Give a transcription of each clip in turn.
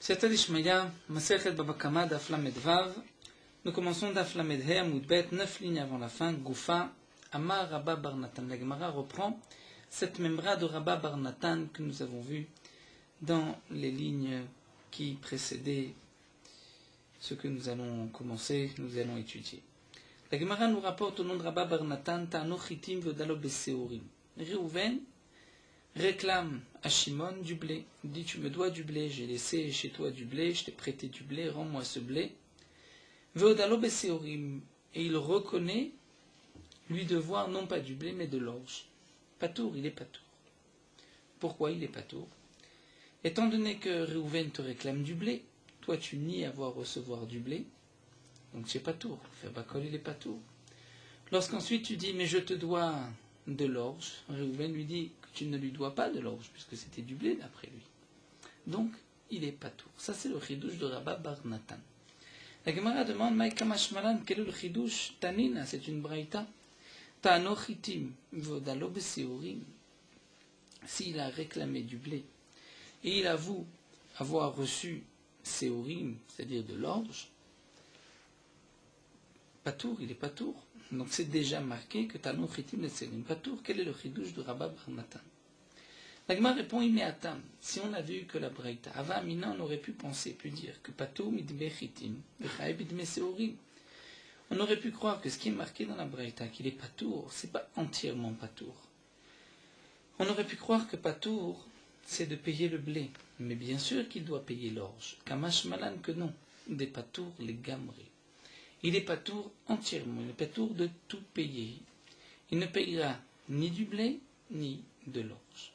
Siyata d'Ishmaya, Masechet Baba Kama, Daf Lamed Vav. Nous commençons Daf Lamed He, Amud Bet, 9 lignes avant la fin, Goufa, Amar Rabba Bar Natan. La Gemara reprend cette memra de Rabba Bar Natan que nous avons vue dans les lignes qui précédaient ce que nous allons commencer, nous allons étudier. La Gemara nous rapporte au nom de Rabba Bar Natan, Ta'ano Chitim Vodalo Beseorim. Réhouven réclame à Shimon du blé. Il dit: tu me dois du blé, j'ai laissé chez toi du blé, je t'ai prêté du blé, rends-moi ce blé. Vodalo Beseorim. Et il reconnaît lui devoir non pas du blé mais de l'orge. Patour, il est patour. Pourquoi il est patour? Étant donné que Réhouven te réclame du blé, toi tu nies avoir recevoir du blé, donc c'est patour. Faire bakol, il est patour. Lorsqu'ensuite tu dis: mais je te dois de l'orge, Réhouven lui dit que tu ne lui dois pas de l'orge, puisque c'était du blé d'après lui. Donc, il est patour. Ça, c'est le chidouche de Rabba Bar Natan. La Gemara demande: Maïkamash Malan, quel est le chidouche? Tanina, c'est une braïta. Ta'ano chitim vodalo beseorim. S'il a réclamé du blé, et il avoue avoir reçu seorim, c'est-à-dire de l'orge, patour, il est patour. Donc c'est déjà marqué que Ta'ano chitim le seorim. Patour, quel est le chidouche de Rabba Bar Natan? La Gemara répond: Imeatam. Si on avait eu que la braïta, Ava Amina, on aurait pu penser, pu dire que patour midme chitim, vechaï midme seorim. On aurait pu croire que ce qui est marqué dans la braïta, qu'il est patour, c'est pas entièrement patour. On aurait pu croire que patour, c'est de payer le blé. Mais bien sûr qu'il doit payer l'orge. Kamash malan que non. Des patours, les gamrés. Il est patour entièrement. Il est patour de tout payer. Il ne payera ni du blé, ni de l'orge.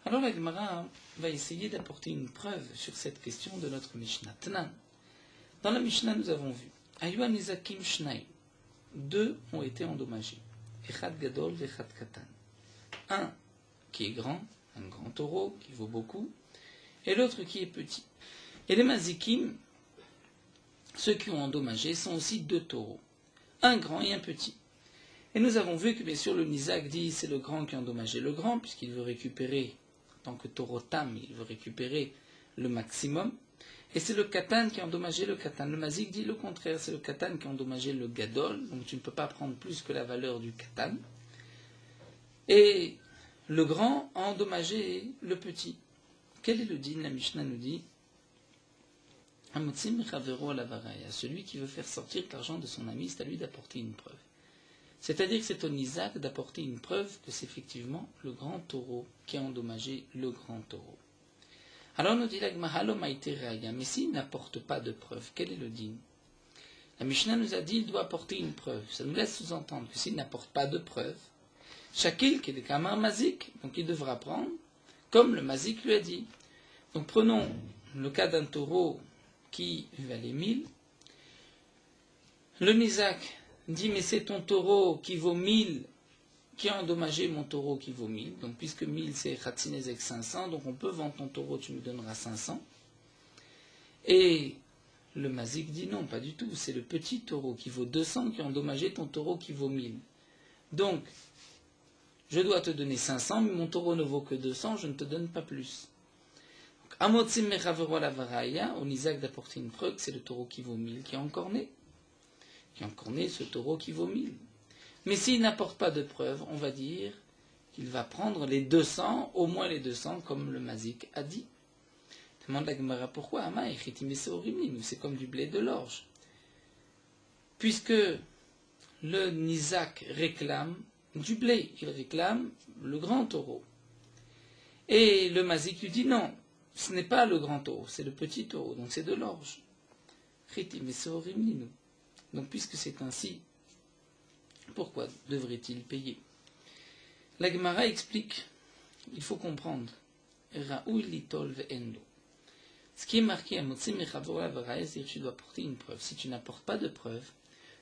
Alors la Gemara va essayer d'apporter une preuve sur cette question de notre Mishnah. Tanan. Dans la Mishnah, nous avons vu Ayua Nizakim Shnaim. Deux ont été endommagés. Echad Gadol vechad Katan. Un qui est grand, un grand taureau qui vaut beaucoup, et l'autre qui est petit. Et les Mazikim, ceux qui ont endommagé, sont aussi deux taureaux. Un grand et un petit. Et nous avons vu que bien sûr le Nizak dit c'est le grand qui a endommagé le grand, puisqu'il veut récupérer, en tant que taureau tam, il veut récupérer le maximum. Et c'est le Katan qui a endommagé le Katan. Le Mazik dit le contraire, c'est le Katan qui a endommagé le Gadol, donc tu ne peux pas prendre plus que la valeur du Katan. Et le grand a endommagé le petit. Quel est le din? La Mishnah nous dit celui qui veut faire sortir l'argent de son ami, c'est à lui d'apporter une preuve. C'est-à-dire que c'est au Nizak d'apporter une preuve que c'est effectivement le grand taureau qui a endommagé le grand taureau. Alors nous dit la Gemara, mais s'il n'apporte pas de preuve, quel est le din? La Mishnah nous a dit il doit apporter une preuve. Ça nous laisse sous-entendre que s'il n'apporte pas de preuve, Shakil qui est des kamar mazik, donc il devra prendre comme le mazik lui a dit. Donc prenons le cas d'un taureau qui valait 1000. Le Nizak dit mais c'est ton taureau qui vaut 1000 qui a endommagé mon taureau qui vaut 1000. Donc puisque 1000 c'est Khatsinezek 500, donc on peut vendre ton taureau, tu me donneras 500. Et le mazik dit non, pas du tout, c'est le petit taureau qui vaut 200 qui a endommagé ton taureau qui vaut 1000. Donc je dois te donner 500, mais mon taureau ne vaut que 200, je ne te donne pas plus. Amotsim mechavero la varaya, au Nizak d'apporter une preuve, c'est le taureau qui vaut 1000 qui est encore né. Qui est encore né, ce taureau qui vaut 1000. Mais s'il n'apporte pas de preuve, on va dire qu'il va prendre les 200, au moins les 200, comme le Mazik a dit. Demande la Gemara pourquoi? C'est comme du blé de l'orge. Puisque le Nizak réclame du blé, il réclame le grand taureau. Et le Mazik lui dit non, ce n'est pas le grand taureau, c'est le petit taureau, donc c'est de l'orge. Donc puisque c'est ainsi, pourquoi devrait-il payer? La Gemara explique, il faut comprendre, ce qui est marqué à Motsim et Chavora Varaï, c'est que tu dois porter une preuve. Si tu n'apportes pas de preuve,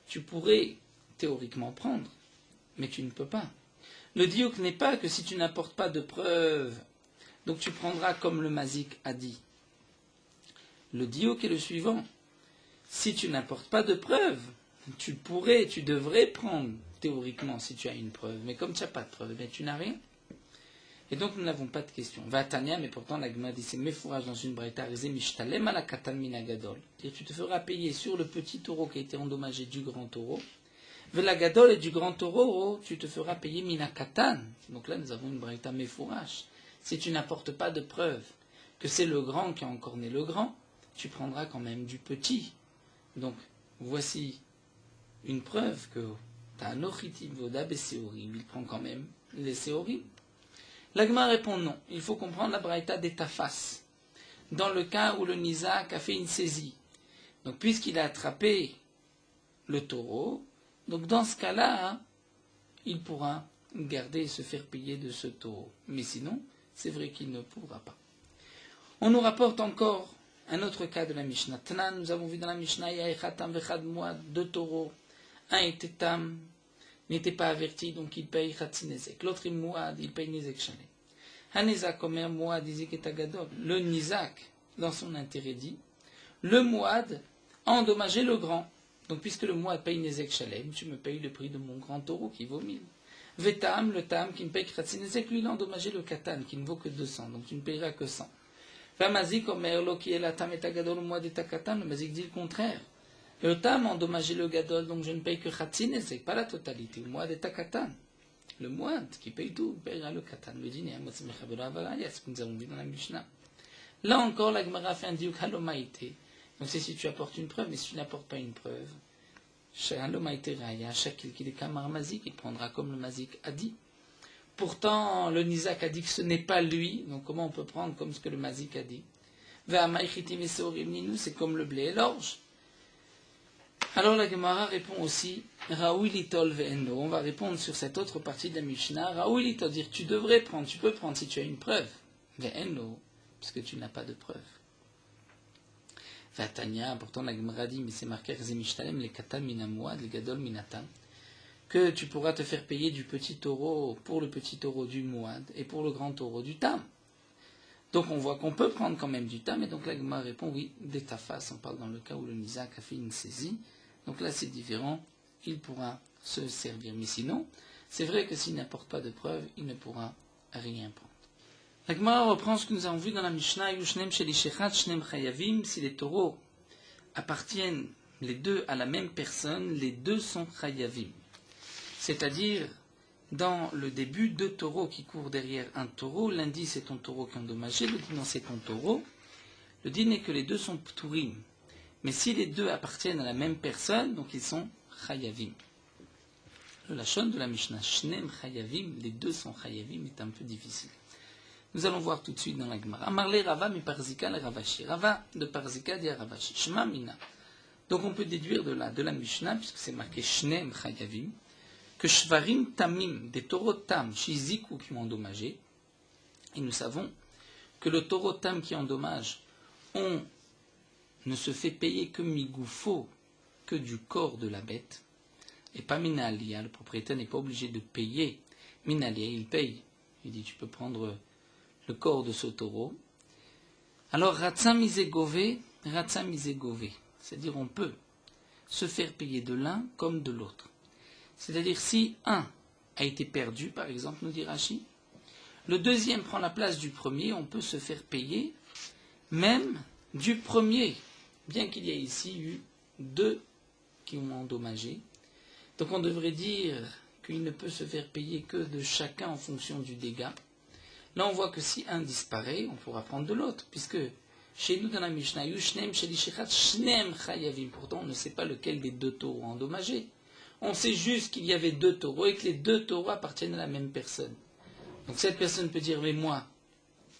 tu pourrais théoriquement prendre, mais tu ne peux pas. Le diouk n'est pas que si tu n'apportes pas de preuve, donc tu prendras comme le Mazik a dit. Le diouk est le suivant. Si tu n'apportes pas de preuve, tu devrais prendre théoriquement si tu as une preuve. Mais comme tu n'as pas de preuve, tu n'as rien. Et donc nous n'avons pas de question. Vatania, mais pourtant la Gemara dit c'est mefourage dans une braïta, mishtalem ala katan minagadol. Tu te feras payer sur le petit taureau qui a été endommagé du grand taureau. Vela gadol et du grand taureau, tu te feras payer minakatan. Donc là nous avons une braïta mefourage. Si tu n'apportes pas de preuve que c'est le grand qui a encore né le grand, tu prendras quand même du petit. Donc voici une preuve que Ta'anochitim vodab et séorim, il prend quand même les séorim. L'Agma répond non. Il faut comprendre la braïta des tafas. Dans le cas où le Nizak a fait une saisie. Donc, puisqu'il a attrapé le taureau, donc dans ce cas-là, il pourra garder et se faire payer de ce taureau. Mais sinon, c'est vrai qu'il ne pourra pas. On nous rapporte encore un autre cas de la Mishnah. Tanan, nous avons vu dans la Mishnah, Yaechatam vechad moad, deux taureaux. Un était tam, n'était pas averti, donc il paye Khatsinezek. L'autre est Mouad, il paye Nizek Chalet. Hanezak Omer Mouad Izek et Agadol. Le Nizak, dans son intérêt dit, le Mouad a endommagé le grand. Donc puisque le Mouad paye Nizek Shalem, tu me payes le prix de mon grand taureau qui vaut 1000. Vetam, le Tam qui me paye Khatsinezek, lui il a endommagé le Katan qui ne vaut que 200, donc tu ne payeras que 100. Mazik Omer Lo qui est la Tam et Agadol, le Mouad et Katan, le Mazik dit le contraire. Le Tam a endommagé le Gadol, donc je ne paye que Khatsinezek, pas la totalité. Le Mouad est à Katan. Le Mouad, qui paye tout, payera le Katan. Le dîner, c'est ce que nous avons vu dans la Mishnah. Là encore, la Gemara fait un diuk halomaïté. Donc c'est si tu apportes une preuve, mais si tu n'apportes pas une preuve, halomaïté raya, chaque qui est kamar mazik, il prendra comme le mazik a dit. Pourtant, le Nizak a dit que ce n'est pas lui, donc comment on peut prendre comme ce que le mazik a dit? C'est comme le blé et l'orge. Alors la Gemara répond aussi Raoui litol ve'endo. On va répondre sur cette autre partie de la Mishnah. Raoui litol, dire tu devrais prendre, tu peux prendre si tu as une preuve. Ve'endo, parce que tu n'as pas de preuve. Vatania, pourtant la Gemara dit, mais c'est marqué Rezemishtalem, les katan minamouad, les gadol minatam, que tu pourras te faire payer du petit taureau pour le petit taureau du mouad et pour le grand taureau du tam. Donc on voit qu'on peut prendre quand même du tam, et donc la Gemara répond oui, des tafas, on parle dans le cas où le Nizak a fait une saisie. Donc là, c'est différent, il pourra se servir. Mais sinon, c'est vrai que s'il n'apporte pas de preuve, il ne pourra rien prendre. La Gemara reprend ce que nous avons vu dans la Mishnah, Yushnem Shelishechat Shnem Chayavim, si les taureaux appartiennent les deux à la même personne, les deux sont Chayavim. C'est-à-dire, dans le début, deux taureaux qui courent derrière un taureau, l'un dit c'est ton taureau qui est endommagé, l'autre dit non c'est ton taureau. Le dit n'est que les deux sont Pturim. Mais si les deux appartiennent à la même personne, donc ils sont Chayavim. Le lachon de la Mishnah, Shnem Chayavim, les deux sont Chayavim, est un peu difficile. Nous allons voir tout de suite dans la Gemara. Amarle Rava mi Parzika le Ravashi. Rava de Parzika dit à Ravashi. Shema Mina. Donc on peut déduire de la Mishnah, puisque c'est marqué Shnem Chayavim, que Shvarim Tamim, des taureaux Tam, Shiziku qui ont endommagé, et nous savons que le taureau Tam qui endommage, ne se fait payer que migoufo, que du corps de la bête, et pas minalia. Le propriétaire n'est pas obligé de payer. Minalia, il paye. Il dit tu peux prendre le corps de ce taureau. Alors ratzam isegove, c'est-à-dire on peut se faire payer de l'un comme de l'autre. C'est-à-dire si un a été perdu, par exemple, nous dit Rashi, le deuxième prend la place du premier, on peut se faire payer même du premier, bien qu'il y ait ici eu deux qui ont endommagé. Donc on devrait dire qu'il ne peut se faire payer que de chacun en fonction du dégât. Là on voit que si un disparaît, on pourra prendre de l'autre, puisque chez nous dans la Mishnah, Yushnem Shelishechat Shnem Chayavim, pourtant on ne sait pas lequel des deux taureaux ont endommagé. On sait juste qu'il y avait deux taureaux et que les deux taureaux appartiennent à la même personne. Donc cette personne peut dire, mais moi,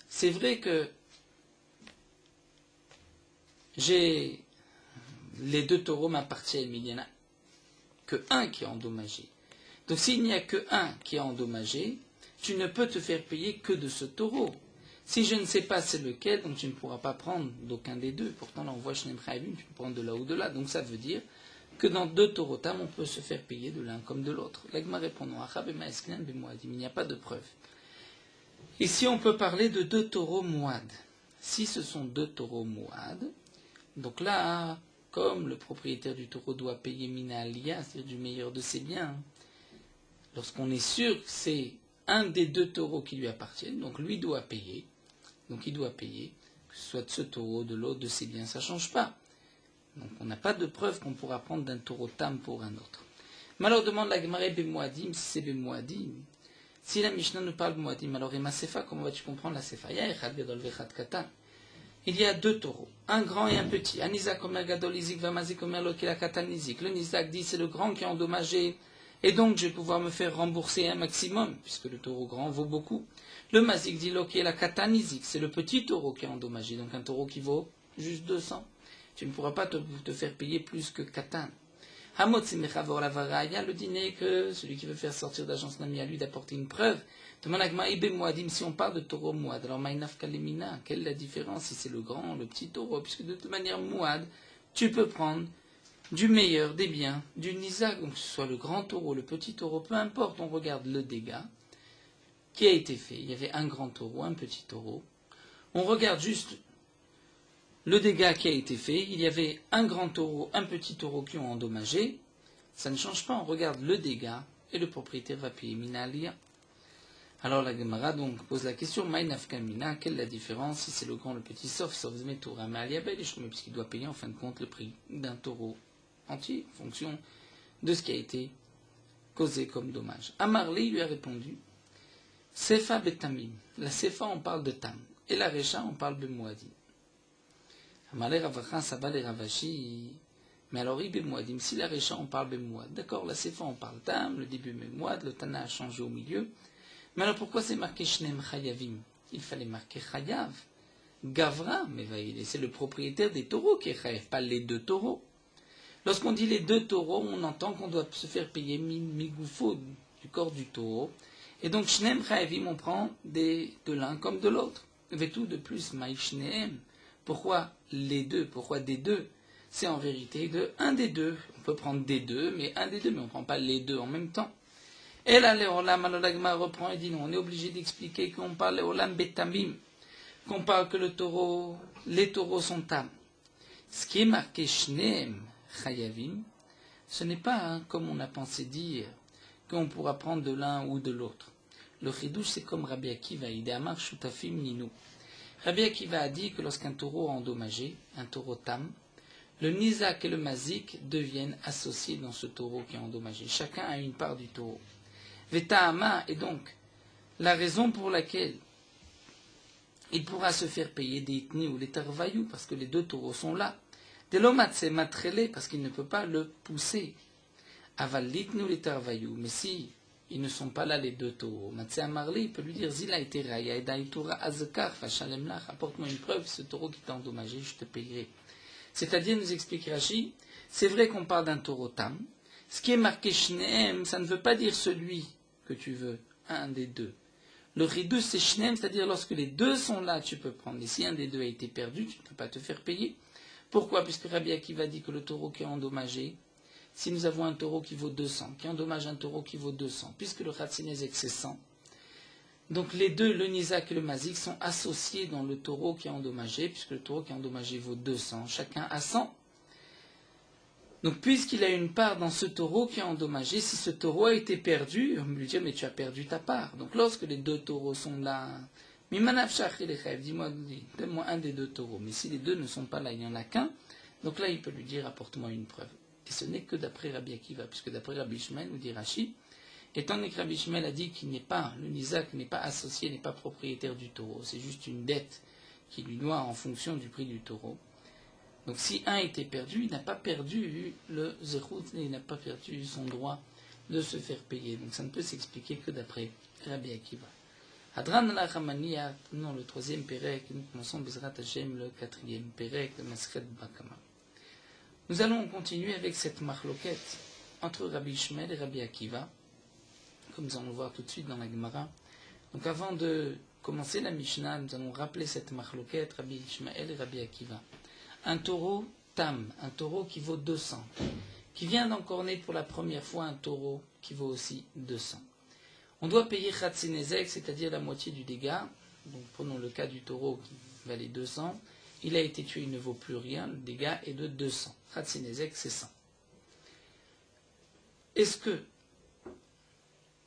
c'est vrai que les deux taureaux m'appartiennent, mais il n'y en a que un qui est endommagé. Donc s'il n'y a que un qui est endommagé, tu ne peux te faire payer que de ce taureau. Si je ne sais pas c'est lequel, donc tu ne pourras pas prendre d'aucun des deux. Pourtant là on voit Shnem Chayavim, tu peux prendre de là ou de là. Donc ça veut dire que dans deux taureaux tam, on peut se faire payer de l'un comme de l'autre. L'Agma répond non, il n'y a pas de preuve. Ici on peut parler de deux taureaux mouad. Si ce sont deux taureaux mouad, donc là, comme le propriétaire du taureau doit payer mina alia, c'est-à-dire du meilleur de ses biens, lorsqu'on est sûr que c'est un des deux taureaux qui lui appartiennent, donc lui doit payer, donc il doit payer, que ce soit de ce taureau, de l'autre, de ses biens, ça ne change pas. Donc on n'a pas de preuve qu'on pourra prendre d'un taureau tam pour un autre. Mais alors demande la Gemara Bemoadim, si c'est Bemoadim, si la Mishnah nous parle de Moadim, alors Ema Sefa, comment vas-tu comprendre la Sefa? Il y a deux taureaux, un grand et un petit. Un Nizak Omer Gadol Izik Vamazik Omer Lokila Katan Izik. Le Nizak dit c'est le grand qui est endommagé, et donc je vais pouvoir me faire rembourser un maximum, puisque le taureau grand vaut beaucoup. Le Mazik dit Lokila Katan Izik, c'est le petit taureau qui est endommagé, donc un taureau qui vaut juste 200. Tu ne pourras pas te faire payer plus que Katan. Hamot Simechavor Lavaraya, le dîner que celui qui veut faire sortir d'agence n'a mis à lui d'apporter une preuve. Demande à Ibe Moadim, si on parle de taureau Moad, alors Maïnaf Kalemina, quelle est la différence si c'est le grand, le petit taureau? Puisque de toute manière, Moad, tu peux prendre du meilleur des biens, du Nizak, donc que ce soit le grand taureau, le petit taureau, peu importe, on regarde le dégât qui a été fait. Il y avait un grand taureau, un petit taureau. On regarde juste le dégât qui a été fait. Il y avait un grand taureau, un petit taureau qui ont endommagé. Ça ne change pas, on regarde le dégât et le propriétaire va payer Minalia. Alors la Gemara donc pose la question, Maïnafkamina, quelle est la différence si c'est le grand, le petit, sauf Zmetura, mais Aliabel, puisqu'il doit payer en fin de compte le prix d'un taureau entier, en fonction de ce qui a été causé comme dommage. Amarli lui a répondu, Sefa betamim, la Sefa on parle de tam, et la Recha on parle de Moadi. Amarli Ravachan, Sabal et Ravashi, mais alors Ibe Moadim, si la Recha on parle de Moad, d'accord, la Sefa on parle tam, le début mais Moad, le Tana a changé au milieu. Mais alors pourquoi c'est marqué Shnem Chayavim? Il fallait marquer Chayav. Gavra, mais c'est le propriétaire des taureaux qui est Chayav, pas les deux taureaux. Lorsqu'on dit les deux taureaux, on entend qu'on doit se faire payer Migoufo du corps du taureau. Et donc Shnem Chayavim, on prend de l'un comme de l'autre. Vetou de plus, Maï Shneem. Pourquoi les deux? Pourquoi des deux? C'est en vérité de un des deux. On peut prendre des deux, mais un des deux, mais on ne prend pas les deux en même temps. Et là, le Olam, alors l'Agma reprend et dit non, on est obligé d'expliquer qu'on parle de Olam Betamim, qu'on parle que les taureaux sont tam. Ce qui est marqué Shneem Chayavim, ce n'est pas, comme on a pensé dire, qu'on pourra prendre de l'un ou de l'autre. Le Chidouche, c'est comme Rabbi Akiva, il est Amar Shutafim Ninou. Rabbi Akiva a dit que lorsqu'un taureau a endommagé, un taureau tam, le Nizak et le Mazik deviennent associés dans ce taureau qui est endommagé. Chacun a une part du taureau. Veta'ama est donc la raison pour laquelle il pourra se faire payer des itni ou les tarvayou, parce que les deux taureaux sont là. De l'omatse matrele, parce qu'il ne peut pas le pousser. Aval l'itni ou les tarvayou, mais si ils ne sont pas là les deux taureaux, matse amarli, il peut lui dire zila ite raya et daïtoura azkar fachalem lach, apporte-moi une preuve, ce taureau qui t'a endommagé, je te payerai. C'est-à-dire, nous explique Rashi, c'est vrai qu'on parle d'un taureau tam. Ce qui est marqué shneem, ça ne veut pas dire celui que tu veux, un des deux. Le ridouche, c'est shneem, c'est-à-dire lorsque les deux sont là, tu peux prendre. Et si un des deux a été perdu, tu ne peux pas te faire payer. Pourquoi? Puisque Rabbi Akiva dit que le taureau qui est endommagé, si nous avons un taureau qui vaut 200, qui endommage un taureau qui vaut 200, puisque le Khatsinezek c'est 100, donc les deux, le Nizak et le Mazik, sont associés dans le taureau qui est endommagé, puisque le taureau qui est endommagé vaut 200, chacun a 100. Donc, puisqu'il a une part dans ce taureau qui est endommagé, si ce taureau a été perdu, on va lui dire, mais tu as perdu ta part. Donc, lorsque les deux taureaux sont là, dis-moi, donne-moi un des deux taureaux. Mais si les deux ne sont pas là, il n'y en a qu'un, donc là, il peut lui dire, apporte-moi une preuve. Et ce n'est que d'après Rabbi Akiva, puisque d'après Rabbi Ishmael, nous dit Rashi, étant donné que Rabbi Ishmael a dit qu'il n'est pas, le Nizak n'est pas associé, n'est pas propriétaire du taureau, c'est juste une dette qu'il lui doit en fonction du prix du taureau. Donc si un était perdu, il n'a pas perdu le zechut, il n'a pas perdu son droit de se faire payer. Donc ça ne peut s'expliquer que d'après Rabbi Akiva. Hadran al-Achamaniya, non, le troisième Pérec, nous commençons Bezrat Hashem, le quatrième Pérec, le Masret Bakama. Nous allons continuer avec cette marloquette entre Rabbi Ishmael et Rabbi Akiva, comme nous allons le voir tout de suite dans la Gemara. Donc avant de commencer la Mishnah, nous allons rappeler cette marloquette, Rabbi Ishmael et Rabbi Akiva. Un taureau tam, un taureau qui vaut 200, qui vient d'encorner pour la première fois un taureau qui vaut aussi 200. On doit payer Khatsinezek, c'est-à-dire la moitié du dégât. Donc prenons le cas du taureau qui valait 200. Il a été tué, il ne vaut plus rien, le dégât est de 200. Khatsinezek, c'est 100. Est-ce que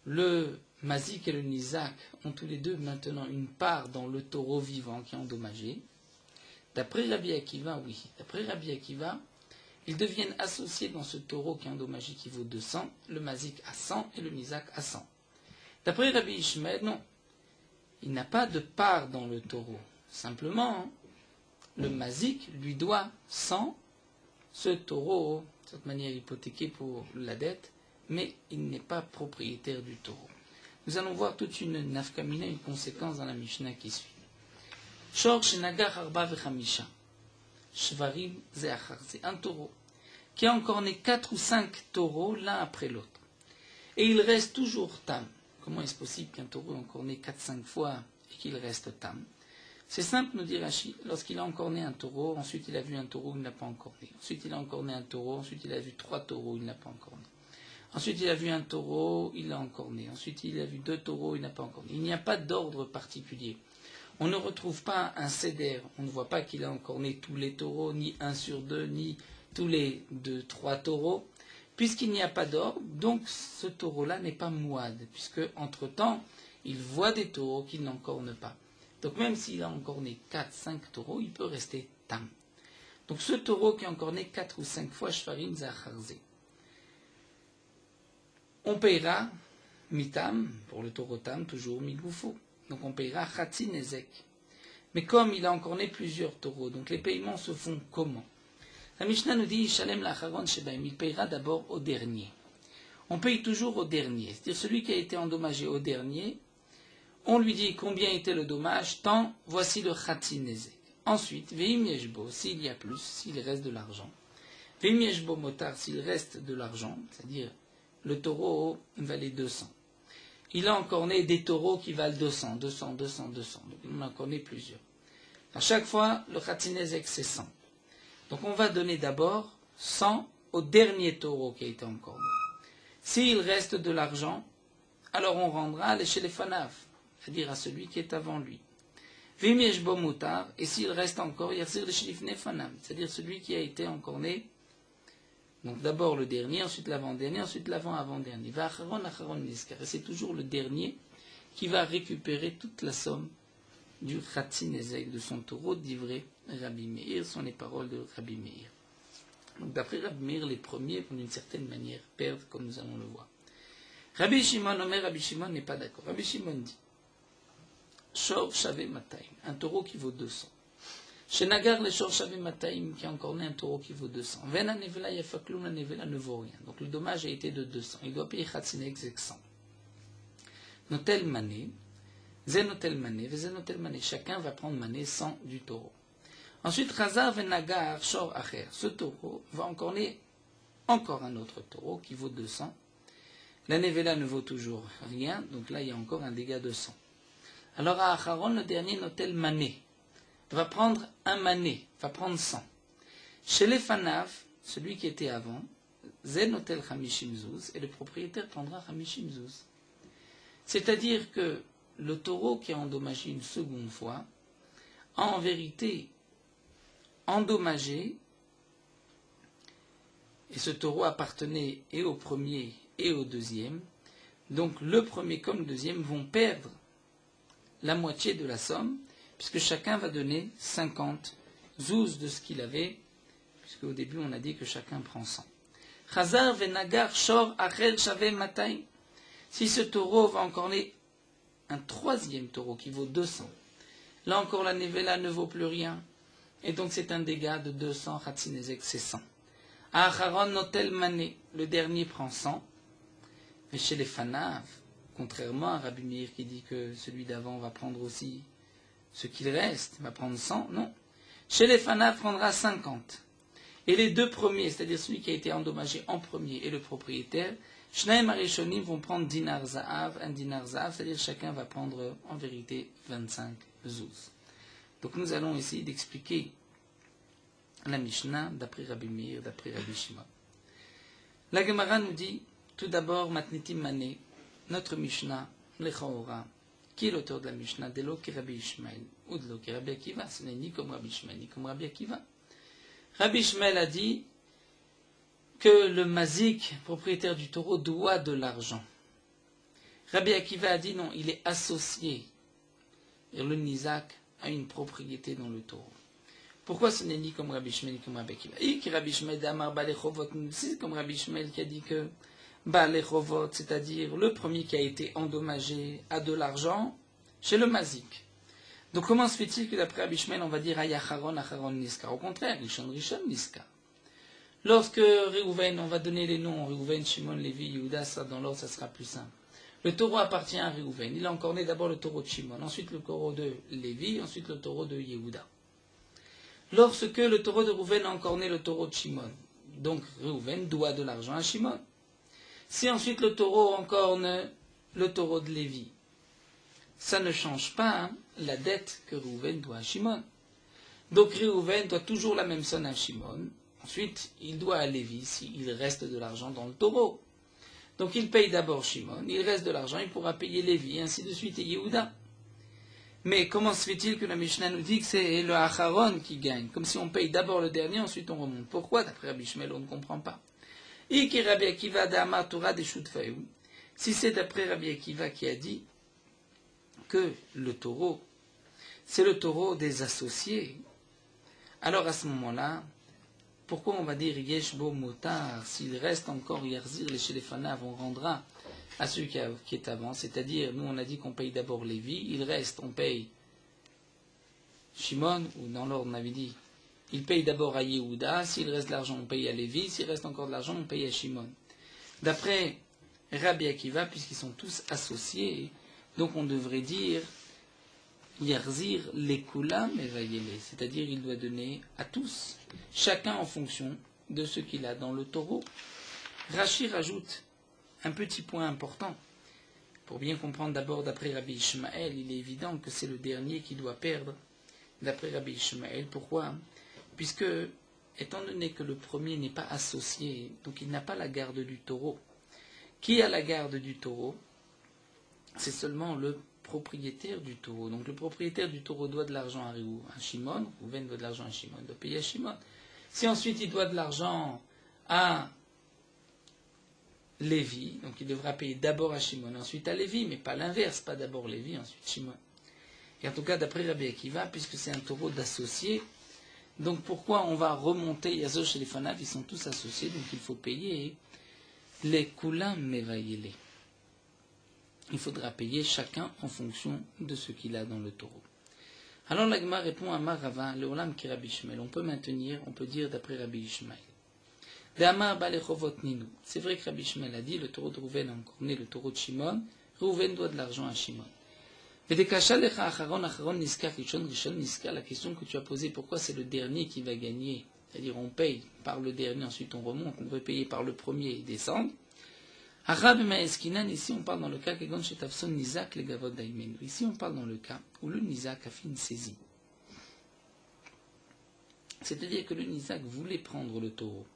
le Mazik et le Nizak ont tous les deux maintenant une part dans le taureau vivant qui est endommagé. D'après Rabbi Akiva, oui. D'après Rabbi Akiva, ils deviennent associés dans ce taureau qui est endommagé qui vaut 200, le Mazik à 100 et le Nizak à 100. D'après Rabbi Ishmael, non. Il n'a pas de part dans le taureau. Simplement, le Mazik lui doit 100, ce taureau, de cette manière hypothéqué pour la dette, mais il n'est pas propriétaire du taureau. Nous allons voir toute une nafkamina, une conséquence dans la Mishnah qui suit. Shor shenagar arba vechamisha. Shvarim zeachar. C'est un taureau qui a encore né 4 ou 5 taureaux l'un après l'autre. Et il reste toujours tam. Comment est-ce possible qu'un taureau ait encore né 4-5 fois et qu'il reste tam? C'est simple, nous dit Rashi. Lorsqu'il a encore né un taureau, ensuite il a vu un taureau, il n'a pas encore né. Ensuite il a encore né un taureau, ensuite il a vu 3 taureaux, il n'a pas encore né. Ensuite, il a vu un taureau, il l'a encore né. Ensuite, il a vu 2 taureaux, il n'a pas encore né. Il n'y a pas d'ordre particulier. On ne retrouve pas un céder. On ne voit pas qu'il a encore né tous les taureaux, ni 1 sur 2, ni tous les 2-3 taureaux. Puisqu'il n'y a pas d'ordre, donc ce taureau-là n'est pas mouad, puisque entre-temps, il voit des taureaux qu'il n'encorne pas. Donc même s'il a encore né 4-5 taureaux, il peut rester tam. Donc ce taureau qui a encore né 4 ou 5 fois, shfarim zacharze. On payera mitam, pour le taureau tam, toujours migoufo. Donc on payera khatsi nezek. Mais comme il a encore né plusieurs taureaux, donc les paiements se font comment? La Mishnah nous dit, Shalem lacharon shebaim, il payera d'abord au dernier. On paye toujours au dernier, c'est-à-dire celui qui a été endommagé au dernier, on lui dit combien était le dommage, tant, voici le khatsi nezek. Ensuite, veim yeshbo, s'il y a plus, s'il reste de l'argent. Veim yeshbo motar, s'il reste de l'argent, c'est-à-dire le taureau valait 200. Il a encore né des taureaux qui valent 200. Donc il en a encore né plusieurs. À chaque fois, le khatinezek c'est 100. Donc on va donner d'abord 100 au dernier taureau qui a été encore né. S'il reste de l'argent, alors on rendra les shelefanav, c'est-à-dire à celui qui est avant lui. Vim yeshbo mutar, et s'il reste encore, yarsir les shelifnefanav, c'est-à-dire celui qui a été encore né. Donc d'abord le dernier, ensuite l'avant-dernier, ensuite l'avant-avant-dernier. Et c'est toujours le dernier qui va récupérer toute la somme du khatsinezek, de son taureau, d'ivré Rabbi Meir, sont les paroles de Rabbi Meir. Donc d'après Rabbi Meir, les premiers vont d'une certaine manière perdre, comme nous allons le voir. Rabbi Shimon, Rabbi Shimon n'est pas d'accord. Rabbi Shimon dit, Shor Shave Mataim, un taureau qui vaut 200. Chez Nagar, les Shor Shave Mataim, qui a encore né un taureau qui vaut 200. Vena Nevela Yafaklum, la Nevela ne vaut rien. Donc le dommage a été de 200. Il doit payer Khatsinezek 100. Notel Mané, Zenotel Mané, Vezenotel Mané. Chacun va prendre Mané 100 du taureau. Ensuite, Khazar Venagar Shor Acher. Ce taureau va encore né encore un autre taureau qui vaut 200. La Nevela ne vaut toujours rien. Donc là, il y a encore un dégât de 100. Alors à Acharon, le dernier Notel Mané va prendre un mané, va prendre 100. Chez les Fanav, celui qui était avant, Zenotel Hamishim Zuz, et le propriétaire prendra Hamishim Zuz. C'est-à-dire que le taureau qui a endommagé une seconde fois a en vérité endommagé, et ce taureau appartenait et au premier et au deuxième, donc le premier comme le deuxième vont perdre la moitié de la somme, puisque chacun va donner 50 zouz de ce qu'il avait, puisque au début on a dit que chacun prend 100. Chazar venagar shor acher shave mataim. Si ce taureau va encore né un troisième taureau qui vaut 200, là encore la nevela ne vaut plus rien, et donc c'est un dégât de 200, Khatsinezek c'est 100. Acharon notel mané, le dernier prend 100, mais chez les Fanav, contrairement à Rabbi Meir qui dit que celui d'avant va prendre aussi ce qu'il reste, va prendre 100, non. Chez les Fanav prendra 50. Et les deux premiers, c'est-à-dire celui qui a été endommagé en premier et le propriétaire, Shnaim Arishonim vont prendre dinar za'av, un dinar za'av, c'est-à-dire chacun va prendre en vérité 25 zouz. Donc nous allons essayer d'expliquer la Mishnah d'après Rabbi Meir, d'après Rabbi Shimon. La Gemara nous dit, tout d'abord, Matnitim Mané, notre Mishnah, Lechaora, qui est l'auteur de la Mishnah, de l'eau qui Rabbi Ishmael, ou de l'eau qui Rabbi Akiva, ce n'est ni comme Rabbi Ishmael, ni comme Rabbi Akiva. Rabbi Ishmael a dit que le mazik, propriétaire du taureau, doit de l'argent. Rabbi Akiva a dit non, il est associé. Et le Nizak a une propriété dans le taureau. Pourquoi ce n'est ni comme Rabbi Shmuel ni comme Rabbi Akiva? Et que Rabbi Shmuel d'Amar Balechovot, c'est comme Rabbi Shmuel qui a dit que Balechovot, c'est-à-dire le premier qui a été endommagé, a de l'argent chez le Mazik. Donc comment se fait-il que d'après Rabbi Shmuel, on va dire Ayacharon, Acharon, Niska? Au contraire, Rishon, Rishon, Niska. Lorsque Réhouven, on va donner les noms, Réhouven, Shimon, Lévi, Yehuda, ça dans l'ordre, ça sera plus simple. Le taureau appartient à Réhouven. Il a encore né d'abord le taureau de Shimon, ensuite le taureau de Lévi, ensuite le taureau de Yehuda. Lorsque le taureau de Réhouven a encore né le taureau de Shimon, donc Réhouven doit de l'argent à Shimon. Si ensuite le taureau encorne le taureau de Lévi, ça ne change pas la dette que Réhouven doit à Shimon. Donc Réhouven doit toujours la même somme à Shimon. Ensuite, il doit à Lévi s'il reste de l'argent dans le taureau. Donc il paye d'abord Shimon, il reste de l'argent, il pourra payer Lévi, et ainsi de suite, et Yehuda. Mais comment se fait-il que la Mishnah nous dit que c'est le Acharon qui gagne? Comme si on paye d'abord le dernier, ensuite on remonte. Pourquoi? D'après Rabbi Shmuel, on ne comprend pas. Iki Rabbi Akiva d'Amar Torah des Shutfayu. Si c'est d'après Rabbi Akiva qui a dit que le taureau, c'est le taureau des associés, alors à ce moment-là, pourquoi on va dire Yeshbo Motar, s'il reste encore Yarzir, les Shelefanav, on rendra à celui qui est avant, c'est-à-dire, nous on a dit qu'on paye d'abord Lévi, il reste, on paye Shimon, ou dans l'ordre on avait dit, il paye d'abord à Yehuda, s'il reste de l'argent on paye à Lévi, s'il reste encore de l'argent on paye à Shimon. D'après Rabbi Akiva, puisqu'ils sont tous associés, donc on devrait dire Yarzir Lekulam Evayele, c'est-à-dire il doit donner à tous, chacun en fonction de ce qu'il a dans le taureau. Rashi rajoute un petit point important. Pour bien comprendre d'abord, d'après Rabbi Ishmael, il est évident que c'est le dernier qui doit perdre. D'après Rabbi Ishmael, pourquoi? Puisque, étant donné que le premier n'est pas associé, donc il n'a pas la garde du taureau. Qui a la garde du taureau? C'est seulement le propriétaire du taureau. Donc le propriétaire du taureau doit de l'argent à Shimon, Rouven doit de l'argent à Shimon, il doit payer à Shimon. Si ensuite il doit de l'argent à Lévi, donc il devra payer d'abord à Shimon, ensuite à Lévi, mais pas l'inverse, pas d'abord Lévi, ensuite Shimon. Et en tout cas, d'après Rabbi Akiva, puisque c'est un taureau d'associés, donc pourquoi on va remonter Yazosh et les Fanav, ils sont tous associés, donc il faut payer les Kulam Mevayele. Il faudra payer chacun en fonction de ce qu'il a dans le taureau. Alors l'Agma répond à Marava, le Olam qui Rabbi Ishmael. On peut maintenir, on peut dire d'après Rabbi Ishmael. C'est vrai que Rabbi Ishmael a dit, le taureau de Rouven a encore né le taureau de Shimon, Rouven doit de l'argent à Shimon. La question que tu as posée, pourquoi c'est le dernier qui va gagner? C'est-à-dire on paye par le dernier, ensuite on remonte, on peut payer par le premier et descendre. Ici on parle dans le cas ici on parle dans le cas où le Nizak a fait une saisie. C'est-à-dire que le Nizak voulait prendre le taureau.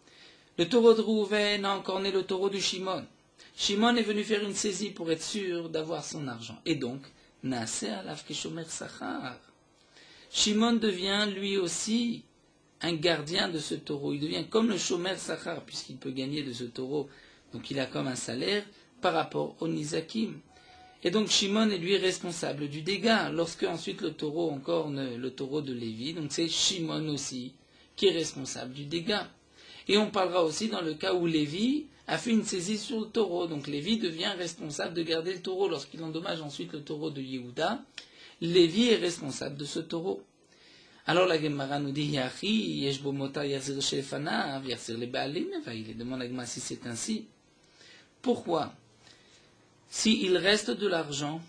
Le taureau de Rouven a encore né le taureau de Shimon. Shimon est venu faire une saisie pour être sûr d'avoir son argent. Et donc, Shimon devient lui aussi un gardien de ce taureau. Il devient comme le Shomer Sachar, puisqu'il peut gagner de ce taureau. Donc il a comme un salaire par rapport au Nizakim. Et donc Shimon est lui responsable du dégât. Lorsque ensuite le taureau encorne le taureau de Lévi, donc c'est Shimon aussi qui est responsable du dégât. Et on parlera aussi dans le cas où Lévi a fait une saisie sur le taureau. Donc Lévi devient responsable de garder le taureau. Lorsqu'il endommage ensuite le taureau de Yehuda, Lévi est responsable de ce taureau. Alors la Gemara nous dit, Yachi, Yeshbo Mota Yarzir Shefana, Yarzir le Baalim, il demande à Gemara si c'est ainsi. Pourquoi? S'il reste de l'argent,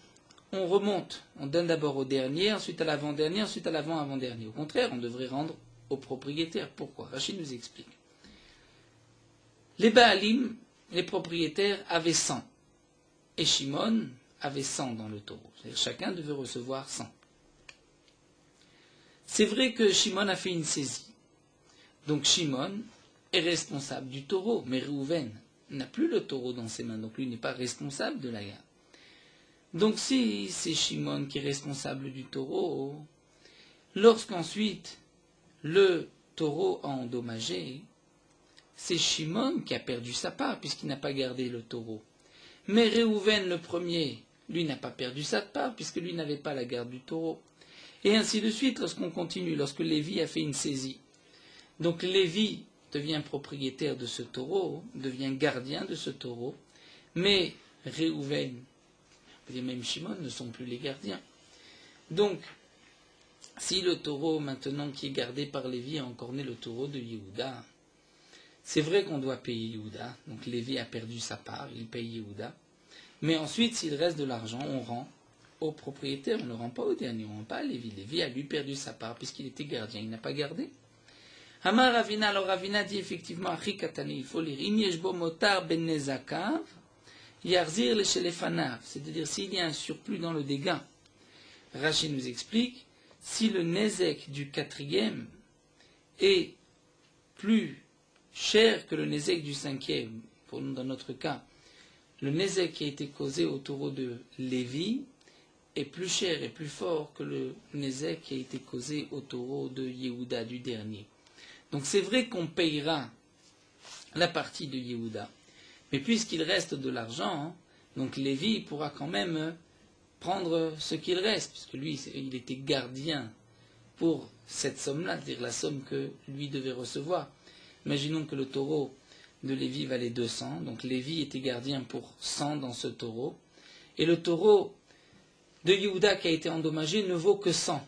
on remonte. On donne d'abord au dernier, ensuite à l'avant-dernier, ensuite à l'avant-avant-dernier. Au contraire, on devrait rendre au propriétaire. Pourquoi? Rachid nous explique. Les Baalim, les propriétaires, avaient 100. Et Shimon avait 100 dans le taureau. C'est-à-dire chacun devait recevoir 100. C'est vrai que Shimon a fait une saisie. Donc Shimon est responsable du taureau, mais Réhouven n'a plus le taureau dans ses mains, donc lui n'est pas responsable de la garde. Donc si c'est Shimon qui est responsable du taureau, lorsqu'ensuite le taureau a endommagé, c'est Shimon qui a perdu sa part puisqu'il n'a pas gardé le taureau. Mais Réhouven, le premier, lui n'a pas perdu sa part, puisque lui n'avait pas la garde du taureau. Et ainsi de suite, lorsqu'on continue, lorsque Lévi a fait une saisie. Donc Lévi devient propriétaire de ce taureau, devient gardien de ce taureau, mais Réhouven, et même Shimon ne sont plus les gardiens. Donc, si le taureau maintenant qui est gardé par Lévi est encore né le taureau de Yehuda, c'est vrai qu'on doit payer Yehuda, donc Lévi a perdu sa part, il paye Yehuda, mais ensuite s'il reste de l'argent, on rend au propriétaire, on ne le rend pas au dernier, on ne rend pas à Lévi. Lévi a lui perdu sa part puisqu'il était gardien, il n'a pas gardé. Hamar Ravina, alors Ravina dit effectivement, Achi Katani, il faut lire, In yeshbo motar ben nezakav, yarzir le shelefanav, c'est-à-dire s'il y a un surplus dans le dégât. Rashi nous explique, si le nezek du quatrième est plus cher que le nezek du cinquième, pour nous dans notre cas, le nezek qui a été causé au taureau de Lévi est plus cher et plus fort que le nezek qui a été causé au taureau de Yehuda du dernier. Donc c'est vrai qu'on payera la partie de Yehuda, mais puisqu'il reste de l'argent, donc Lévi pourra quand même prendre ce qu'il reste, puisque lui, il était gardien pour cette somme-là, c'est-à-dire la somme que lui devait recevoir. Imaginons que le taureau de Lévi valait 200, donc Lévi était gardien pour 100 dans ce taureau, et le taureau de Yehuda qui a été endommagé ne vaut que 100.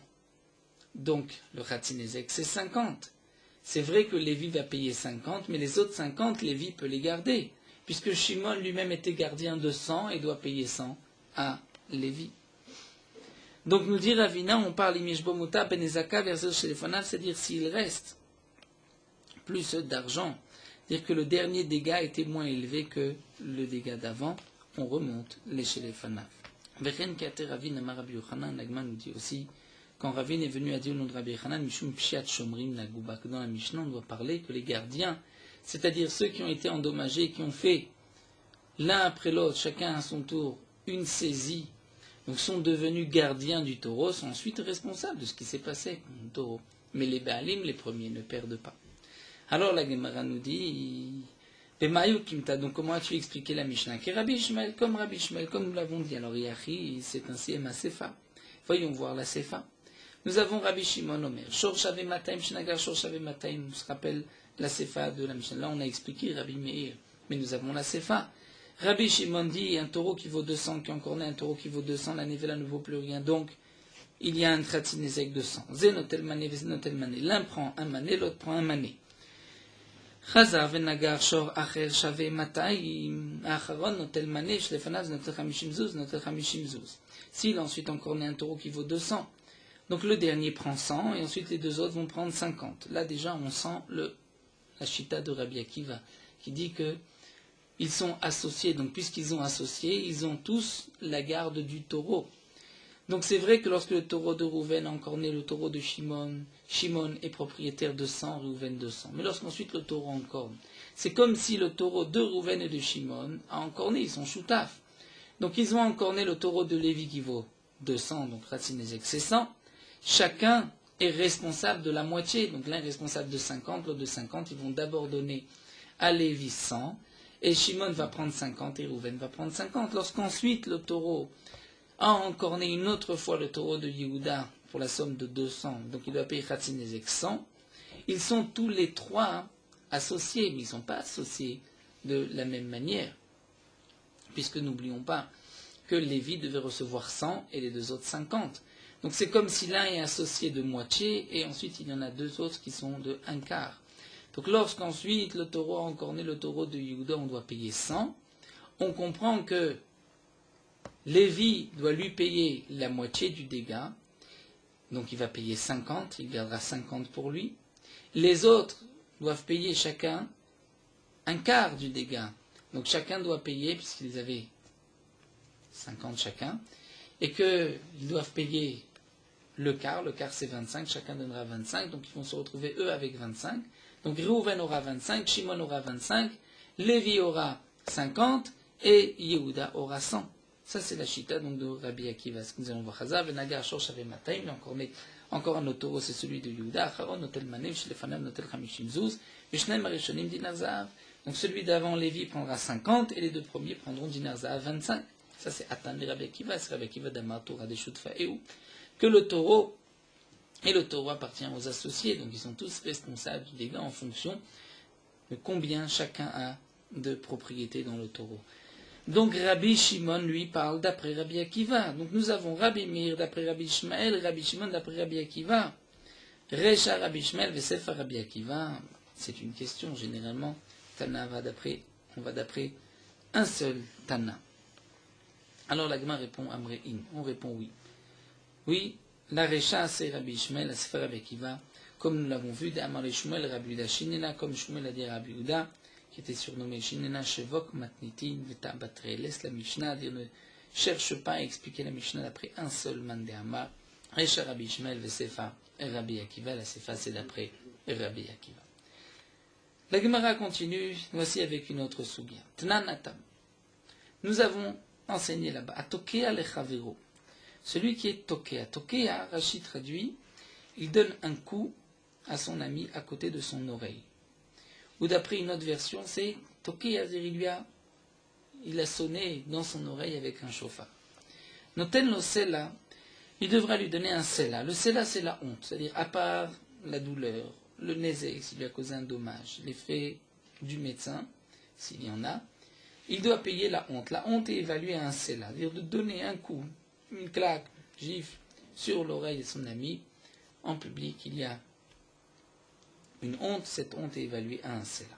Donc le Khatzinezek, c'est 50. C'est vrai que Lévi va payer 50, mais les autres 50, Lévi peut les garder, puisque Shimon lui-même était gardien de 100 et doit payer 100 à Lévi. Donc nous dit Ravina, on parle Imishbomota Benezaka versus Shelefanav, c'est-à-dire s'il reste plus d'argent, c'est-à-dire que le dernier dégât était moins élevé que le dégât d'avant, on remonte les Shelefanav. Vechen Kater Ravin Amar Rabbi Yochanan, Nagman nous dit aussi, quand Ravin est venu à dire au nom de Rabbi Yochanan, Mishum Pshiat Shomrim Naguba, que dans la Mishnah on doit parler que les gardiens, c'est-à-dire ceux qui ont été endommagés, qui ont fait l'un après l'autre, chacun à son tour, une saisie, donc sont devenus gardiens du taureau, sont ensuite responsables de ce qui s'est passé avec le taureau. Mais les Baalim, les premiers, ne perdent pas. Alors la Gemara nous dit, donc comment as-tu expliqué la Mishnah? Rabbi Ishmael, comme nous l'avons dit. Alors Yachi, c'est un CMA Sefa. Voyons voir la Sefa. Nous avons Rabbi Shimon Omer, Shor Shaveh Mataim, Shnagar Shor Shaveh Mataim, on se rappelle la Sefa de la Mishnah. Là on a expliqué Rabbi Meir, mais nous avons la Sefa. Rabbi Shimon dit, un taureau qui vaut 200, qui est encore né, un taureau qui vaut 200, la Nevela ne vaut plus rien. Donc, il y a un Khatzinezek de 100. Zenotel mané, Zenotel mané. L'un prend un mané, l'autre prend un mané. Chazar venagar shor acher shave mataim. Acharon notel mané, shlefanav notel chamishim zuz, notel chamishim zuz. S'il a ensuite encore né un taureau qui vaut 200, donc le dernier prend 100, et ensuite les deux autres vont prendre 50. Là déjà, on sent la chita de Rabbi Akiva, qui dit que ils sont associés, donc puisqu'ils ont associé, ils ont tous la garde du taureau. Donc c'est vrai que lorsque le taureau de Rouven a encore né le taureau de Shimon, Shimon est propriétaire de 100, Rouven de 100. Mais lorsqu'ensuite le taureau encorne, c'est comme si le taureau de Rouven et de Shimon a encorné, ils sont choutaf. Donc ils ont encorné le taureau de Lévi qui vaut 200, donc Ratzinezek c'est 100. Chacun est responsable de la moitié, donc l'un est responsable de 50, l'autre de 50, ils vont d'abord donner à Lévi 100, et Shimon va prendre 50 et Rouven va prendre 50. Lorsqu'ensuite le taureau a encorné une autre fois le taureau de Yehuda pour la somme de 200, donc il doit payer Khatzinezek 100, ils sont tous les trois associés, mais ils ne sont pas associés de la même manière, puisque n'oublions pas que Lévi devait recevoir 100 et les deux autres 50. Donc c'est comme si l'un est associé de moitié, et ensuite il y en a deux autres qui sont de un quart. Donc lorsqu'ensuite le taureau a encorné le taureau de Yehuda, on doit payer 100, on comprend que Lévi doit lui payer la moitié du dégât, donc il va payer 50, il gardera 50 pour lui. Les autres doivent payer chacun un quart du dégât, donc chacun doit payer, puisqu'ils avaient 50 chacun, et qu'ils doivent payer le quart c'est 25, chacun donnera 25, donc ils vont se retrouver eux avec 25. Donc Réhouven aura 25, Shimon aura 25, Lévi aura 50 et Yehuda aura 100. Ça c'est la chita donc de Rabbi Akiva. Ce que nous allons voir Chazav, Nagar, Shor, Shaveh, Mataim, il a encore né Encore un autre taureau, c'est celui de Yehuda. Acharon notel manev, shlefanav notel chamishim zuz, vishnaim arishonim dinar zahav. Donc celui d'avant, Lévi, prendra 50, et les deux premiers prendront dinar zahav 25. Ça c'est Atan et Rabbi Akiva, c'est Rabbi Akiva d'Amar Torah des Shutfa Ehu. Que le taureau appartient aux associés, donc ils sont tous responsables du dégât en fonction de combien chacun a de propriété dans le taureau. Donc Rabbi Shimon, lui, parle d'après Rabbi Akiva. Donc nous avons Rabbi Meir d'après Rabbi Ishmael, Rabbi Shimon d'après Rabbi Akiva. Recha Rabbi Ishmael, Vesefa Rabbi Akiva. C'est une question, généralement. Tana on va d'après un seul Tana. Alors la Gemara répond Amre'in. On répond oui. Oui, la Recha c'est Rabbi Ishmael, la Sefa Rabbi Akiva. Comme nous l'avons vu, d'Amar Shmuel, Rabbi Uda Shinena, comme Shmuel a dit Rabbi Uda, qui était surnommé Shinena Shevok Matnitin Vetabatre. Laisse la Mishnah dire ne cherche pas à expliquer la Mishnah d'après un seul man de Amar. Recha Rabbi Ishmael Vesefa Rabbi Akiva. La Sefa c'est d'après Rabbi Akiva. La Gemara continue, voici avec une autre soubia. Tnanatam. Nous avons enseigné là-bas. Atokea lechavero. Celui qui est tokea. Tokea, Rachid traduit, il donne un coup à son ami à côté de son oreille. Ou d'après une autre version, c'est tokea, il a sonné dans son oreille avec un chauffard. Noten lo sela, il devra lui donner un sela. Le sela, c'est la honte, c'est-à-dire à part la douleur, le nézek, s'il lui a causé un dommage, les frais du médecin, s'il y en a, il doit payer la honte. La honte est évaluée à un sela, c'est-à-dire de donner un coup, une claque, gifle, sur l'oreille de son ami, en public, il y a une honte, cette honte est évaluée à un sela.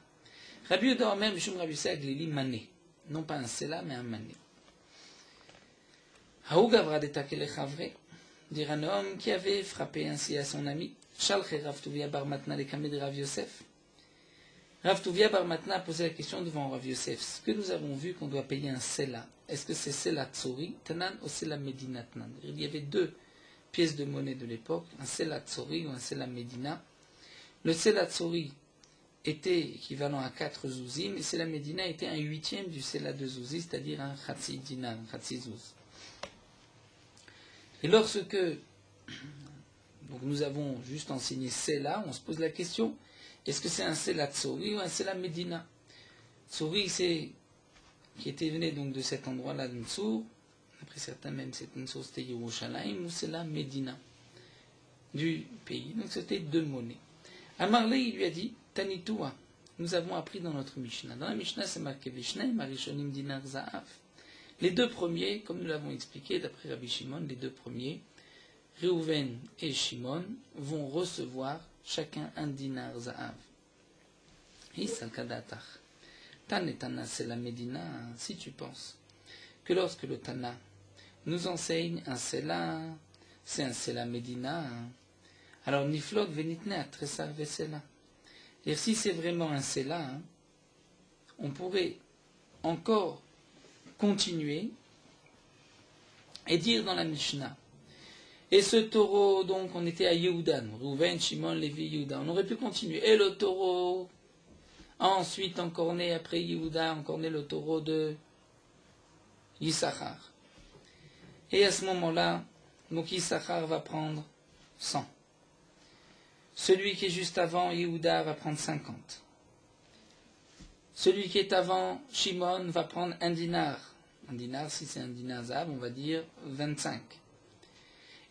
Rabbi Yehuda même, Mishum Rabbi Yisraël, Glili mané, non pas un sela, mais un mané. Haou gavra de takele chavre, dire un homme qui avait frappé ainsi à son ami, Shalche Rav Tuvia bar Matna le kamé de Rav Yosef. Rav Tuvia bar Matna a posé la question devant Rav Yosef. Ce que nous avons vu qu'on doit payer un sela, est-ce que c'est sela tsori, tanan ou sela medina tanan? Il y avait deux pièces de monnaie de l'époque, un sela tsori ou un sela medina. Le sela tsori était équivalent à 4 zouzim, et sela medina était un huitième du sela de zouzi, c'est-à-dire un chatsi dinar, un chatsi zouz. Et lorsque donc nous avons juste enseigné sela, on se pose la question, est-ce que c'est un sela tsori ou un sela medina? Tsori, c'est qui était venu donc de cet endroit-là de Ntsur, après certains même cette Ntsur c'était Yerushalayim, ou sela medina du pays. Donc c'était deux monnaies. Amarle, il lui a dit, Tanitua, nous avons appris dans notre Mishnah. Dans la Mishnah, c'est marqué Vishnaim, Marishonim Dinar Zahav. Les deux premiers, comme nous l'avons expliqué d'après Rabbi Shimon, les deux premiers, Reuven et Shimon, vont recevoir chacun un dinar Zahav. Isakadatar. Tan et Tana, c'est la Médina, si tu penses que lorsque le Tana nous enseigne un Sela, c'est un Sela Médina, alors Niflog venitne à Tressar Vesela. Et si c'est vraiment un Sela, on pourrait encore continuer et dire dans la Mishnah. Et ce taureau, donc, on était à Yehuda, Reuven, Shimon, Lévi, Yehuda. On aurait pu continuer. Et le taureau, ensuite, encore né après Yehuda, encore né le taureau de Yissachar. Et à ce moment-là, donc Yissachar va prendre 100. Celui qui est juste avant Yehuda va prendre 50. Celui qui est avant Shimon va prendre un dinar. Un dinar, si c'est un dinar zahav, on va dire 25.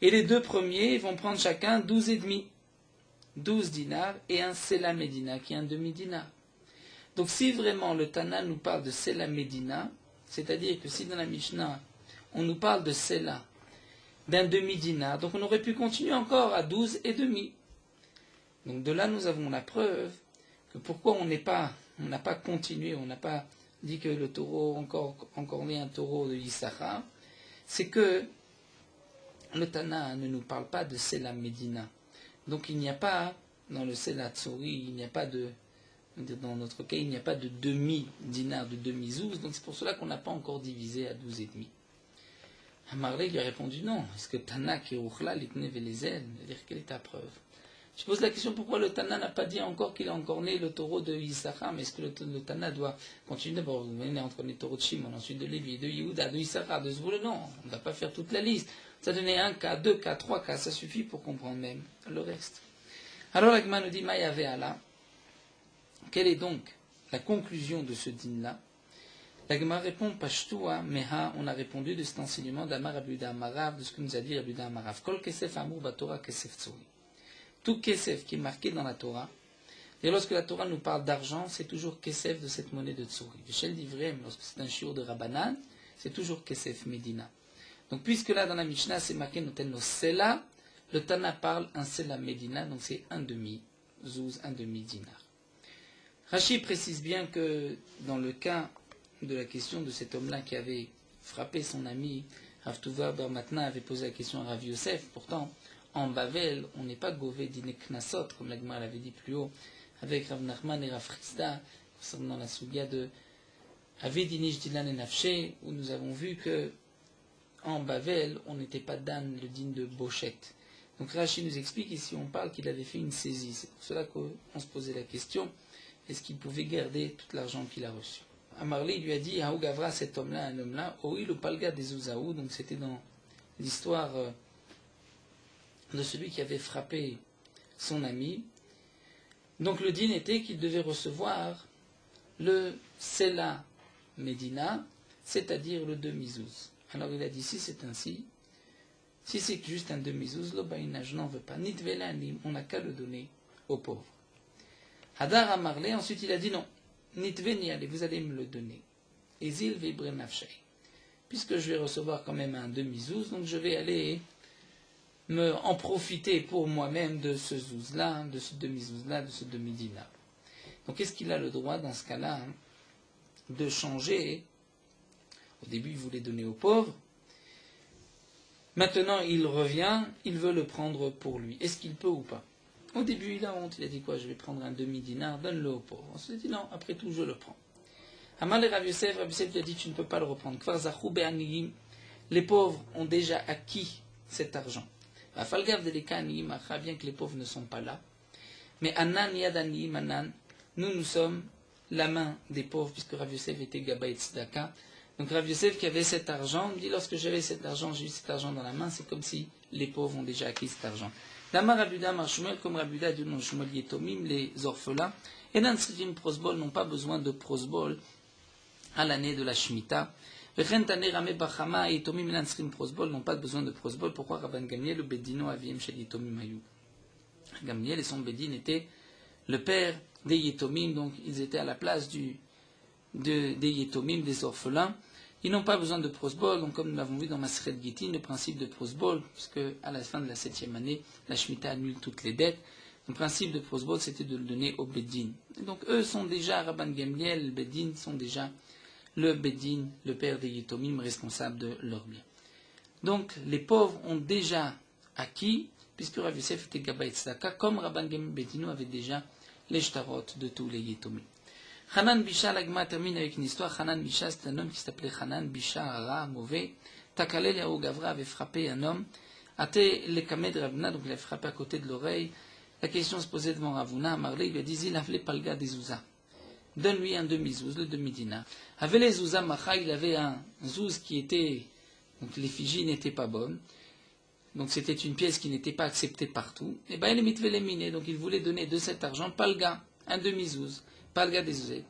Et les deux premiers vont prendre chacun 12,5. 12 dinars et un Sela Medina qui est un demi-dinar. Donc si vraiment le Tana nous parle de Sela Medina, c'est-à-dire que si dans la Mishnah on nous parle de Sela d'un demi-dinar, donc on aurait pu continuer encore à 12,5. Donc de là nous avons la preuve que pourquoi on n'a pas continué, on n'a pas dit que le taureau, encore né un taureau de Yissachar, c'est que le Tana ne nous parle pas de Sela Medina. Donc il n'y a pas, dans le Sela Tsori, il n'y a pas de, dans notre cas, il n'y a pas de demi-dinar, de demi-zouz, donc c'est pour cela qu'on n'a pas encore divisé à 12,5. Amarle lui a répondu non. Est-ce que Tana qui est Uchla, l'Itne Velezel, c'est-à-dire quelle est ta preuve? Je pose la question pourquoi le Tana n'a pas dit encore qu'il a encore né le taureau de Issachar, mais est-ce que le Tana doit continuer d'abord entre les taureaux de Shimon, ensuite de Lévi, de Yehuda, de Issachar, de Zvulun? Non, on ne va pas faire toute la liste. Ça donnait un cas, deux cas, trois cas, ça suffit pour comprendre même le reste. Alors la Gemara nous dit Maïave Allah. Quelle est donc la conclusion de ce dîne-là? La Gemara répond Pashtua Meha. On a répondu de cet enseignement d'Amar Abuda Amarav, de ce que nous a dit Abuda Amarav. Kol Kesef Amur Batora Kesef Tsuri. Tout Kesef qui est marqué dans la Torah, et lorsque la Torah nous parle d'argent, c'est toujours Kesef de cette monnaie de Tsuri. Michel d'Ivrem, lorsque c'est un shiur de Rabbanan, c'est toujours Kesef Medina. Donc puisque là dans la Mishnah c'est marqué Noten no Sela, le Tana parle un Sela Medina, donc c'est un demi-zouz, un demi-dinar. Rashi précise bien que dans le cas de la question de cet homme-là qui avait frappé son ami, Rav Tuva Bar Matna avait posé la question à Rav Yosef, pourtant en Bavel, on n'est pas gové dîner knasot, comme la Gemara l'avait dit plus haut, avec Rav Nachman et Rav Chisda, concernant la sougia de Avedinish Dilan et Nafshe, où nous avons vu que en Bavel, on n'était pas dan le din de Bochette. Donc Rashi nous explique ici, on parle qu'il avait fait une saisie. C'est pour cela qu'on se posait la question, est-ce qu'il pouvait garder tout l'argent qu'il a reçu? Amarli lui a dit, Haou Gavra, cet homme-là, un homme-là, Oïl ou Palga des Ouzaou, donc c'était dans l'histoire de celui qui avait frappé son ami. Donc le din était qu'il devait recevoir le Sela Medina, c'est-à-dire le demi-zouz. Alors il a dit, si c'est ainsi, si c'est juste un demi-zouz, je n'en veux pas. Nitvelani, on n'a qu'à le donner aux pauvres. Hadar Amarle, ensuite il a dit non, Nitveni, allez, vous allez me le donner. Ezil Vebre Nafshay. Puisque je vais recevoir quand même un demi-zouz, donc je vais aller en profiter pour moi-même de ce zouz-là, de ce demi-zouz-là, de ce demi-dinar. Donc est-ce qu'il a le droit dans ce cas-là de changer? Au début il voulait donner aux pauvres, maintenant il revient, il veut le prendre pour lui. Est-ce qu'il peut ou pas? Au début il a honte, il a dit quoi? Je vais prendre un demi-dinar, donne-le aux pauvres. On se dit non, après tout je le prends. Amal et Rav Yosef lui a dit tu ne peux pas le reprendre. Les pauvres ont déjà acquis cet argent. Bien que les pauvres ne sont pas là. Mais Anan Yadani Manan, nous sommes la main des pauvres, puisque Rav Yosef était Gabay Tzedaka. Donc Rav Yosef qui avait cet argent, dit lorsque j'avais cet argent, j'ai eu cet argent dans la main, c'est comme si les pauvres ont déjà acquis cet argent. Lama Rabuda Marshumel, comme Rabuda dit non, Shumel Yetomim, les orphelins, et Nansrivim Prosbol n'ont pas besoin de Prosbol à l'année de la Shemitah. Vechentane Rame Bachama et Yetomim Nansrim Prosbol n'ont pas besoin de Prosbol. Pourquoi Rabban Gamliel ou Bedino Aviem Shel Yetomim Hayou? Gamliel et son Bedin étaient le père des Yetomim, donc ils étaient à la place des Yetomim, des orphelins. Ils n'ont pas besoin de prosbol, donc comme nous l'avons vu dans Maseret Gittin, le principe de prosbol, puisque à la fin de la 7e année, la Shemitah annule toutes les dettes. Le principe de prosbol, c'était de le donner au Bedin. Et donc eux sont déjà, Rabban Gamliel, le Bedin, sont déjà le Bedin, le père des Yetomim, responsable de leurs biens. Donc les pauvres ont déjà acquis, puisque Rav Yosef était Gabay Tzedaka, comme Rabban Gamliel Bedino avait déjà les shtarot de tous les Yetomim. Hanan Bisha, l'Agma termine avec une histoire. Hanan Bisha, c'est un homme qui s'appelait Hanan Bisha, Ara, mauvais. Takalel Yahou Gavra avait frappé un homme. Ate le Kamed Ravuna, donc il a frappé à côté de l'oreille. La question se posait devant Ravuna. Amarle, il lui a dit il avait palga des Zouza. Donne-lui un demi-zouz, le demi-dinar. Avec les Zouza Macha, il avait un zouz qui était. Donc l'effigie n'était pas bonne. Donc c'était une pièce qui n'était pas acceptée partout. Et bien il est mitveléminé, donc il voulait donner de cet argent palga, un demi-zouz. Palga des Zouzet.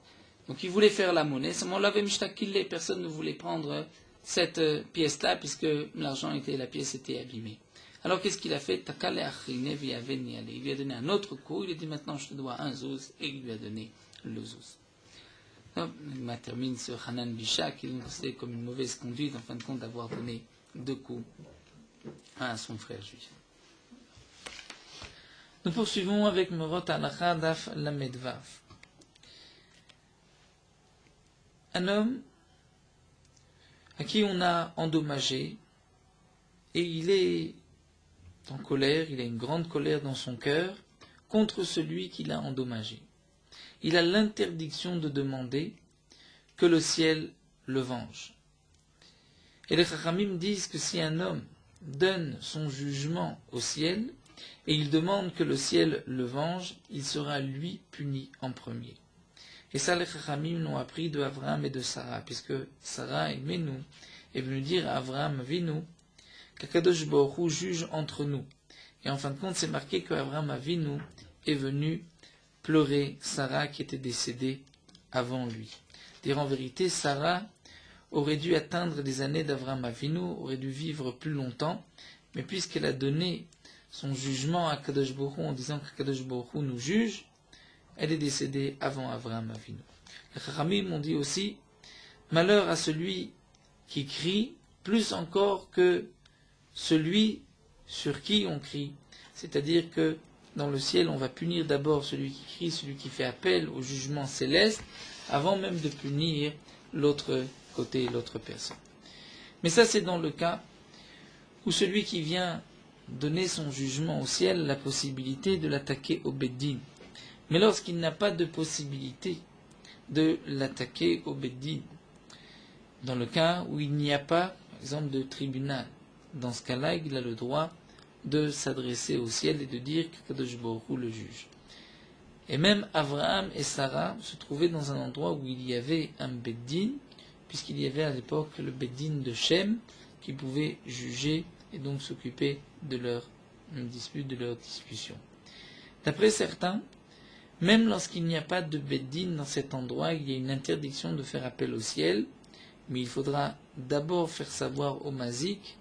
Donc il voulait faire la monnaie, seulement l'avait mishtakillé, personne ne voulait prendre cette pièce-là, puisque l'argent était, la pièce était abîmée. Alors qu'est-ce qu'il a fait? Takale achine viaveni ale. Il lui a donné un autre coup, il a dit maintenant je te dois un zouz, et il lui a donné le zouz. Donc, il termine sur Hanan Bisha, qui est considéré comme une mauvaise conduite, en fin de compte, d'avoir donné 2 coups à son frère juif. Nous poursuivons avec Morot Alacha Daf Lamedvav. Un homme à qui on a endommagé, et il est en colère, il a une grande colère dans son cœur contre celui qui l'a endommagé. Il a l'interdiction de demander que le ciel le venge. Et les Chachamim disent que si un homme donne son jugement au ciel, et il demande que le ciel le venge, il sera lui puni en premier. Et ça, les Chachamim l'ont appris de Avraham et de Sarah, puisque Sarah, aimez-nous, est venue dire à Avraham, Avinu, qu'Akadosh Baruch Hu juge entre nous. Et en fin de compte, c'est marqué que Avraham Avinu est venu pleurer Sarah qui était décédée avant lui. Dire en vérité, Sarah aurait dû atteindre les années d'Avraham Avinu, aurait dû vivre plus longtemps, mais puisqu'elle a donné son jugement à Kadosh Baruch Hu en disant que Kadosh Baruch Hu nous juge, elle est décédée avant Avraham Avinu. Les Chachamim ont dit aussi, malheur à celui qui crie, plus encore que celui sur qui on crie. C'est-à-dire que dans le ciel, on va punir d'abord celui qui crie, celui qui fait appel au jugement céleste, avant même de punir l'autre côté, l'autre personne. Mais ça, c'est dans le cas où celui qui vient donner son jugement au ciel a la possibilité de l'attaquer au Beddin. Mais lorsqu'il n'a pas de possibilité de l'attaquer au Beddin, dans le cas où il n'y a pas, par exemple, de tribunal, dans ce cas-là, il a le droit de s'adresser au ciel et de dire que Kadosh Baruch Hu le juge. Et même Avraham et Sarah se trouvaient dans un endroit où il y avait un Beddin, puisqu'il y avait à l'époque le Beddin de Shem, qui pouvait juger et donc s'occuper de leur dispute, de leur discussion. D'après certains, même lorsqu'il n'y a pas de Beddin dans cet endroit, il y a une interdiction de faire appel au ciel, mais il faudra d'abord faire savoir au mazik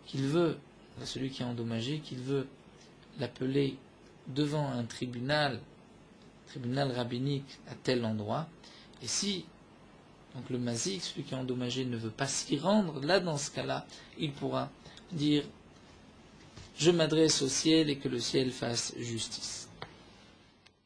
qu'il veut, à celui qui est endommagé, qu'il veut l'appeler devant un tribunal rabbinique à tel endroit, et si donc le mazik, celui qui est endommagé, ne veut pas s'y rendre, là dans ce cas-là, il pourra dire je m'adresse au ciel et que le ciel fasse justice.